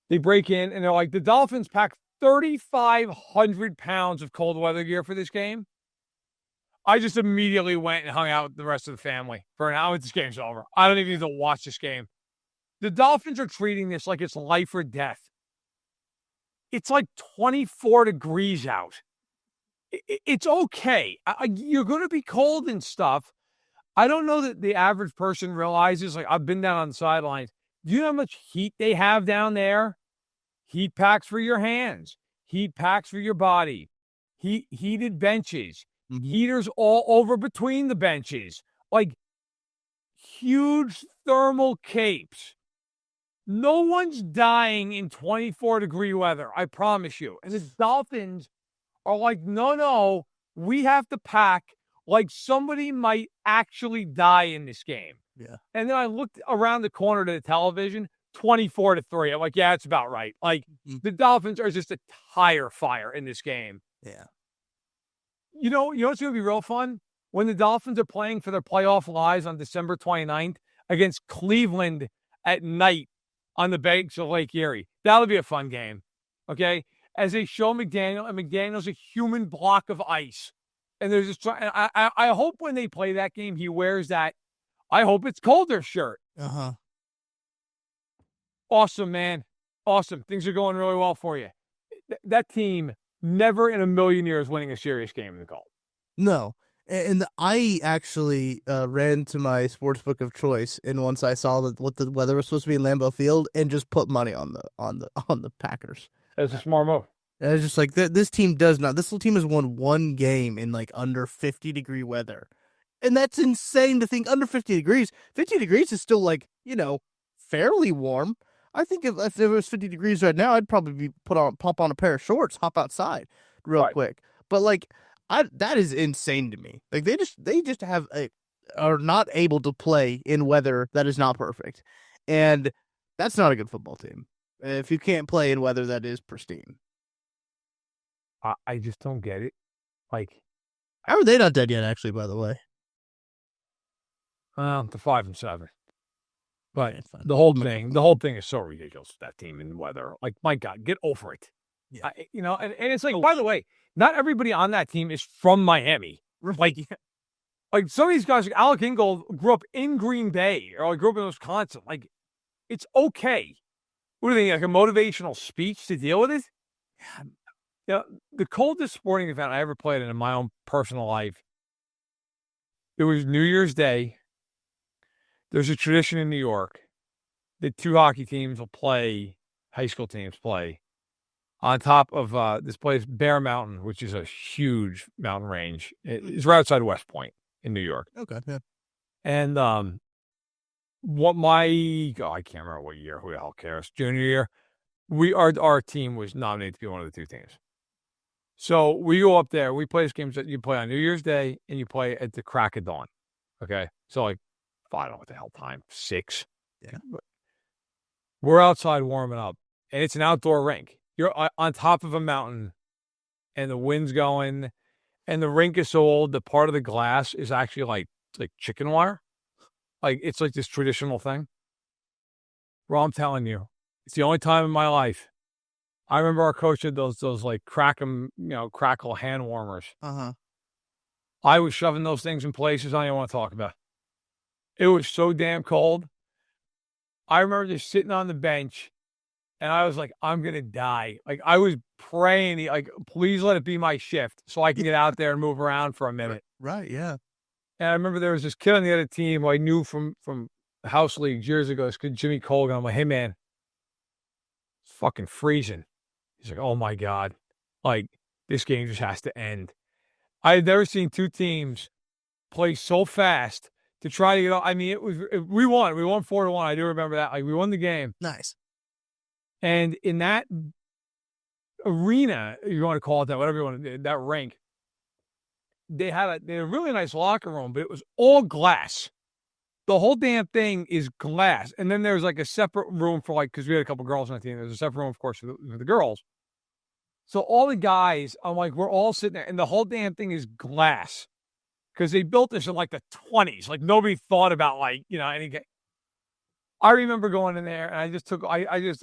They break in, and they're like, the Dolphins packed 3,500 pounds of cold weather gear for this game. I just immediately went and hung out with the rest of the family for an hour. This game's over. I don't even need to watch this game. The Dolphins are treating this like it's life or death. It's like 24 degrees out. It's okay. You're going to be cold and stuff. I don't know that the average person realizes, like, I've been down on the sidelines. Do you know how much heat they have down there? Heat packs for your hands, heat packs for your body, heated benches, heaters all over between the benches, like huge thermal capes. No one's dying in 24-degree weather, I promise you. And the Dolphins are like, no, we have to pack like somebody might actually die in this game. Yeah. And then I looked around the corner to the television, 24-3. I'm like, yeah, it's about right. Like, the Dolphins are just a tire fire in this game. Yeah. You know what's going to be real fun? When the Dolphins are playing for their playoff lives on December 29th against Cleveland at night on the banks of Lake Erie. That'll be a fun game, okay? As they show McDaniel, and McDaniel's a human block of ice. And they're just trying. I hope when they play that game, he wears that, I hope it's colder shirt. Uh-huh. Awesome, man. Awesome. Things are going really well for you. That team never in a million years winning a serious game in the Gulf. No. And I actually ran to my sportsbook of choice, and once I saw what the weather was supposed to be in Lambeau Field, and just put money on the Packers. That's a smart move. And I was just like, this team does not. This little team has won one game in like under 50-degree weather, and that's insane to think. Under 50 degrees, 50 degrees is still like, fairly warm. I think if it was 50 degrees right now, I'd probably be pop on a pair of shorts, hop outside real quick. But like, that is insane to me. Like they just are not able to play in weather that is not perfect, and that's not a good football team if you can't play in weather that is pristine. I just don't get it. Like, how are they not dead yet? Actually, by the way, well, they're 5-7. But the whole thing is so ridiculous. That team in weather, like, my God, get over it. Yeah. And it's like, by the way, not everybody on that team is from Miami. Like some of these guys, like Alec Ingold, grew up in Green Bay, or grew up in Wisconsin. Like, it's okay. What do you think? Like a motivational speech to deal with it? The coldest sporting event I ever played in my own personal life, it was New Year's Day. There's a tradition in New York that two hockey teams will play, high school teams play, on top of this place, Bear Mountain, which is a huge mountain range. It's right outside West Point in New York. Okay, yeah. And I can't remember what year, who the hell cares, junior year, our team was nominated to be one of the two teams. So we go up there, we play this game that you play on New Year's Day, and you play at the crack of dawn. Okay? So, like, I don't know what the hell time, 6. Yeah. We're outside warming up, and it's an outdoor rink. You're on top of a mountain, and the wind's going, and the rink is so old that part of the glass is actually like chicken wire. Like, it's like this traditional thing. Bro, I'm telling you, it's the only time in my life. I remember our coach had those like crackle hand warmers. Uh-huh. I was shoving those things in places I don't even want to talk about. It was so damn cold. I remember just sitting on the bench, and I was like, I'm going to die. Like, I was praying, like, please let it be my shift so I can get out there and move around for a minute. Right, yeah. And I remember there was this kid on the other team who I knew from house leagues years ago. This kid, Jimmy Colgan. I'm like, hey, man, it's fucking freezing. He's like, oh, my God. Like, this game just has to end. I had never seen two teams play so fast to try to get out. I mean, we won. We won 4-1. I do remember that. Like, we won the game. Nice. And in that arena, you want to call it that, whatever you want to do, that rink, they had a really nice locker room, but it was all glass. The whole damn thing is glass. And then there's like a separate room for because we had a couple girls on the team. There's a separate room, of course, for the girls. So all the guys, I'm like, we're all sitting there, and the whole damn thing is glass. Because they built this in like the 20s. Like, nobody thought about any game. I remember going in there, and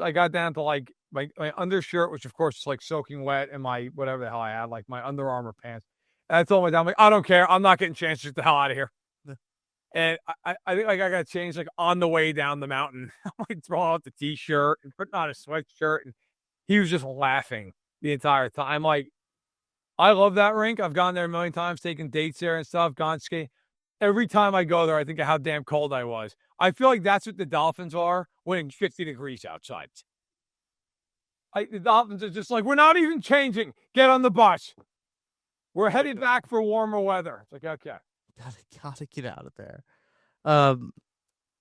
I got down to like my undershirt, which of course is like soaking wet, and my whatever the hell I had, like my Under Armour pants. I told my dad, I'm like, I don't care. I'm not getting changed. Get the hell out of here. Yeah. And I think like I got changed like on the way down the mountain. I'm like throwing out the t-shirt and putting on a sweatshirt, and he was just laughing the entire time. I'm like, I love that rink. I've gone there a million times, taken dates there and stuff, gone skating. Every time I go there, I think of how damn cold I was. I feel like that's what the Dolphins are when it's 50 degrees outside. The Dolphins are just like, we're not even changing. Get on the bus. We're headed back for warmer weather. It's like, okay. Gotta get out of there.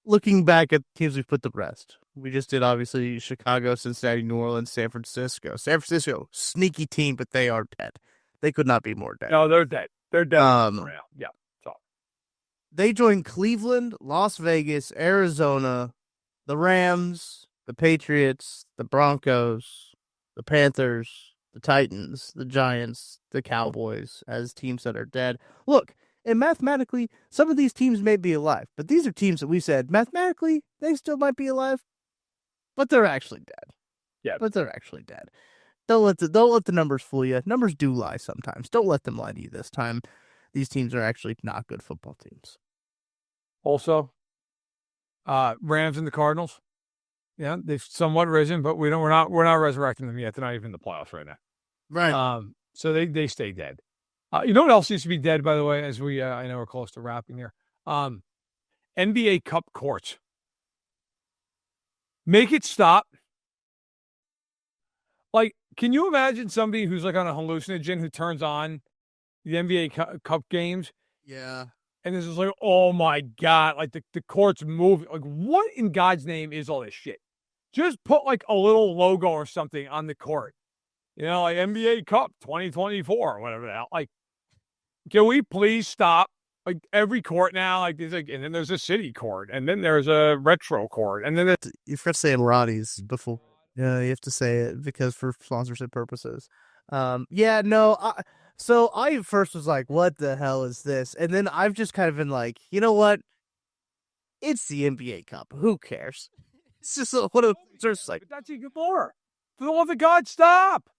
Looking back at teams we've put to rest, we just did obviously Chicago, Cincinnati, New Orleans, San Francisco. San Francisco, sneaky team, but they are dead. They could not be more dead. No, they're dead. They're dead. Yeah. So they joined Cleveland, Las Vegas, Arizona, the Rams, the Patriots, the Broncos, the Panthers, the Titans, the Giants, the Cowboys as teams that are dead. Look, and mathematically, some of these teams may be alive, but these are teams that we said mathematically they still might be alive, but they're actually dead. Yeah, but they're actually dead. Don't let the numbers fool you. Numbers do lie sometimes. Don't let them lie to you this time. These teams are actually not good football teams. Also, Rams and the Cardinals. Yeah, they've somewhat risen, but we're not resurrecting them yet. They're not even in the playoffs right now. Right. So they stay dead. You know what else used to be dead, by the way, as we I know we're close to wrapping here. NBA Cup courts. Make it stop. Like, can you imagine somebody who's like on a hallucinogen who turns on the NBA Cup games? Yeah. And this is like, oh my God, like the court's moving. Like, what in God's name is all this shit? Just put like a little logo or something on the court. You know, like NBA Cup 2024 or whatever the hell. Like, can we please stop? Like every court now, like there's like, and then there's a city court, and then there's a retro court, and then you forgot to say Ronnie's before. Yeah, you have to say it because for sponsorship purposes. Yeah, no. So I first was like, "What the hell is this?" And then I've just kind of been like, you know what? It's the NBA Cup. Who cares? It's just what a just like. But that's even more. For the love of God, stop!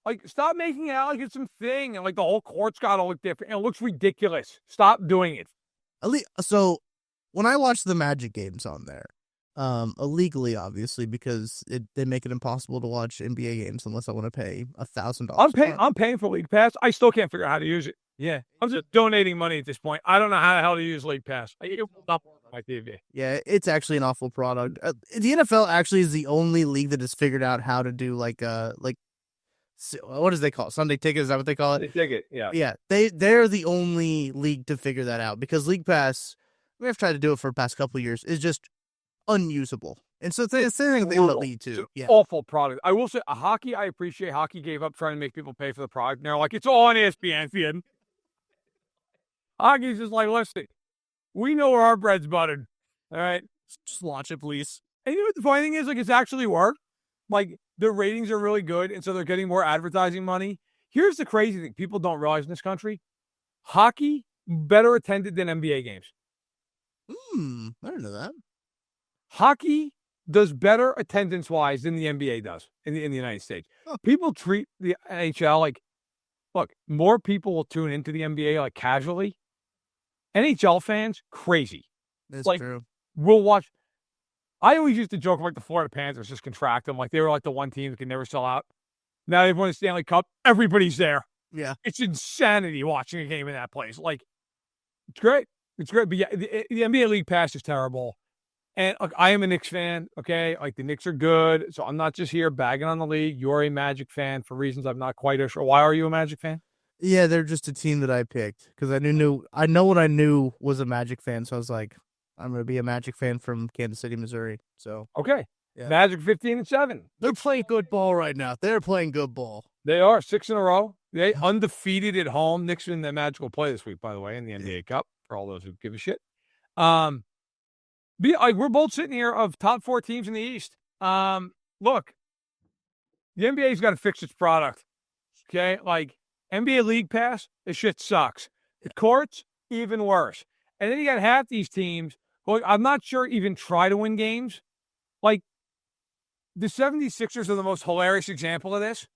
Like, stop making it out like it's some thing, and like the whole court's got to look different. And it looks ridiculous. Stop doing it. So, when I watch the Magic games on there, illegally, obviously, because they make it impossible to watch NBA games unless I want to pay $1,000. I'm paying for League Pass. I still can't figure out how to use it. Yeah, I'm just donating money at this point. I don't know how the hell to use League Pass. It will not work on my TV. Yeah, it's actually an awful product. The NFL actually is the only league that has figured out how to do like what does they call it? Sunday ticket? Is that what they call it? Sunday ticket, yeah. Yeah, they're the only league to figure that out because League Pass, we have tried to do it for the past couple of years, is just unusable. And so it's the thing they let lead to. Yeah. Awful product. I will say, hockey, I appreciate hockey gave up trying to make people pay for the product. And they're like, it's all on ESPN. Hockey's just like, listen, we know where our bread's buttered. All right? Just watch it, please. And you know what the funny thing is? Like, it's actually worked. Like, the ratings are really good, and so they're getting more advertising money. Here's the crazy thing people don't realize in this country. Hockey, better attended than NBA games. I didn't know that. Hockey does better attendance-wise than the NBA does in the United States. Huh. People treat the NHL like, look, more people will tune into the NBA like casually. NHL fans, crazy. That's like, true. We'll watch. I always used to joke like the Florida Panthers just contract them. Like they were like the one team that could never sell out. Now they've won the Stanley Cup. Everybody's there. Yeah. It's insanity watching a game in that place. Like, it's great. It's great. But yeah, the NBA League Pass is terrible. And look, I am a Knicks fan, okay? Like the Knicks are good. So I'm not just here bagging on the league. You're a Magic fan for reasons I'm not quite sure. Why are you a Magic fan? Yeah, they're just a team that I picked because I know what I knew was a Magic fan. So I was like, I'm going to be a Magic fan from Kansas City, Missouri. So okay, yeah. Magic 15-7. They're playing good ball right now. They're playing good ball. They are 6 in a row. They undefeated at home. Knicks in the Magic will play this week, by the way, in the NBA Cup for all those who give a shit. We're both sitting here of top 4 teams in the East. Look, the NBA's got to fix its product. Okay, like NBA League Pass, this shit sucks. The courts, even worse. And then you got half these teams who I'm not sure even try to win games. Like the 76ers are the most hilarious example of this.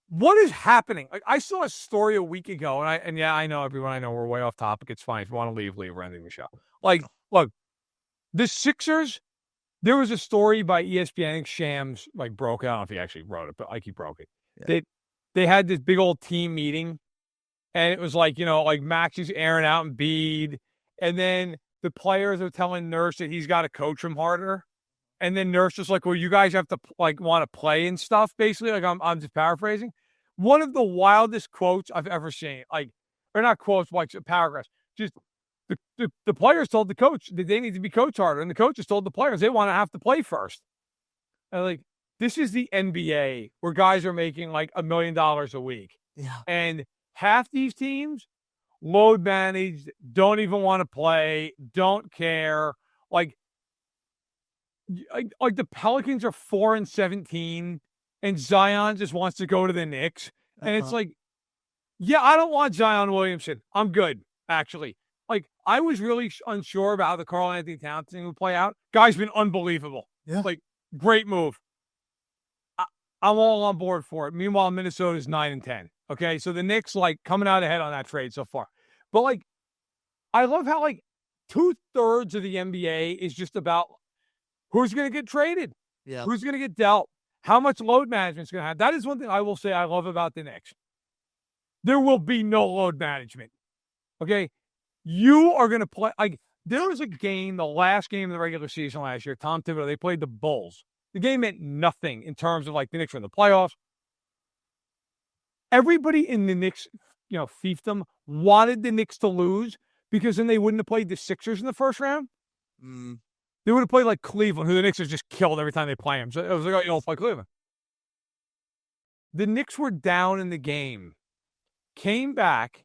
What is happening? Like, I saw a story a week ago, and I know everyone. I know we're way off topic. It's fine. If you want to leave, we're ending the show. Like, look, the Sixers. There was a story by ESPN. I think Shams broke it. I don't know if he actually wrote it, but he broke it. Yeah. They had this big old team meeting, and it was Maxi's airing out Embiid, and then the players are telling Nurse that he's got to coach him harder. And then Nurse was like, well, you guys have to want to play and stuff, basically. I'm just paraphrasing. One of the wildest quotes I've ever seen, or not quotes, paragraphs. Just the players told the coach that they need to be coached harder. And the coaches told the players they want to have to play first. And this is the NBA where guys are making $1 million a week. Yeah. And half these teams load managed, don't even want to play, don't care. The Pelicans are 4-17, and Zion just wants to go to the Knicks. And it's I don't want Zion Williamson. I'm good, actually. I was really unsure about how the Karl Anthony Towns thing would play out. Guy's been unbelievable. Yeah. Great move. I'm all on board for it. Meanwhile, Minnesota's 9-10. Okay, so the Knicks coming out ahead on that trade so far. But I love how 2/3 of the NBA is just about who's going to get traded, who's going to get dealt, how much load management's going to have. That is one thing I will say I love about the Knicks. There will be no load management. Okay, you are going to play. There was a game, the last game of the regular season last year. Tom Thibodeau, they played the Bulls. The game meant nothing in terms of the Knicks were in the playoffs. Everybody in the Knicks, fiefdom, wanted the Knicks to lose because then they wouldn't have played the Sixers in the first round. They would have played Cleveland, who the Knicks have just killed every time they play them. So it was you don't play Cleveland. The Knicks were down in the game, came back.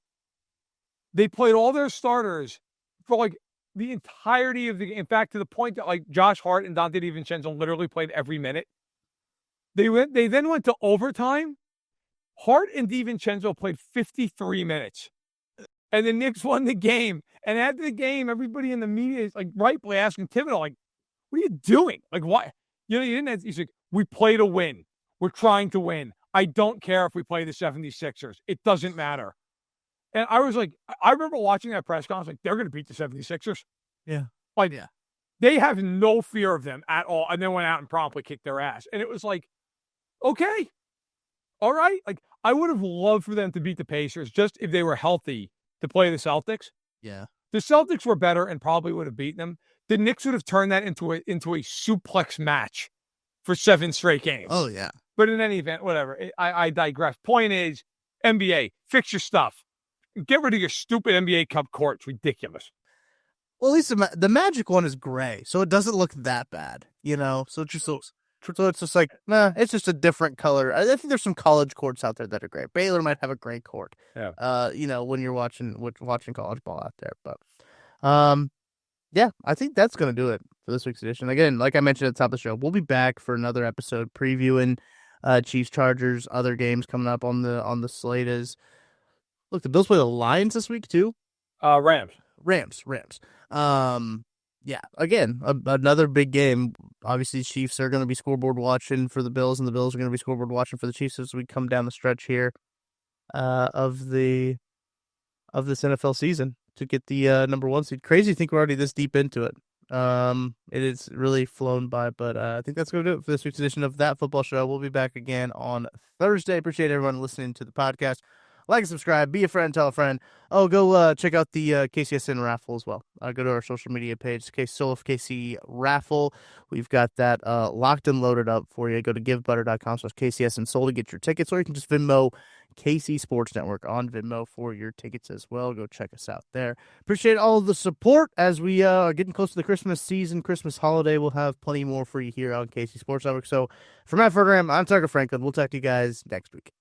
They played all their starters for the entirety of the game. In fact, to the point that Josh Hart and Dante DiVincenzo literally played every minute. They then went to overtime. Hart and DiVincenzo played 53 minutes. And the Knicks won the game. And after the game, everybody in the media is rightfully asking Thibodeau, what are you doing? Why? You didn't have, he's we play to win. We're trying to win. I don't care if we play the 76ers. It doesn't matter. And I was I remember watching that press conference, they're going to beat the 76ers. Yeah. They have no fear of them at all. And then went out and promptly kicked their ass. And it was okay. All right. I would have loved for them to beat the Pacers just if they were healthy to play the Celtics. Yeah. The Celtics were better and probably would have beaten them. The Knicks would have turned that into a suplex match for 7 straight games. Oh, yeah. But in any event, whatever. I digress. Point is, NBA, fix your stuff. Get rid of your stupid NBA Cup court. It's ridiculous. Well, at least the Magic one is gray, so it doesn't look that bad, So it's just it's just a different color. I think there's some college courts out there that are great. Baylor might have a gray court. Yeah. When you're watching college ball out there, but yeah, I think that's gonna do it for this week's edition. Again, like I mentioned at the top of the show, we'll be back for another episode previewing Chiefs, Chargers, other games coming up on the slate. Look, the Bills play the Lions this week too. Rams. Yeah, again, another big game. Obviously, the Chiefs are going to be scoreboard watching for the Bills, and the Bills are going to be scoreboard watching for the Chiefs as we come down the stretch here of this NFL season to get the number 1 seed. Crazy to think we're already this deep into it. It is really flown by, but I think that's going to do it for this week's edition of That Football Show. We'll be back again on Thursday. Appreciate everyone listening to the podcast. Like and subscribe, be a friend, tell a friend. Oh, go check out the KCSN Raffle as well. Go to our social media page, KC Raffle. We've got that locked and loaded up for you. Go to givebutter.com/KCSN Soul to get your tickets, or you can just Venmo KC Sports Network on Venmo for your tickets as well. Go check us out there. Appreciate all of the support as we are getting close to the Christmas season, Christmas holiday. We'll have plenty more for you here on KC Sports Network. So for Matt Verderame, I'm Tucker Franklin. We'll talk to you guys next week.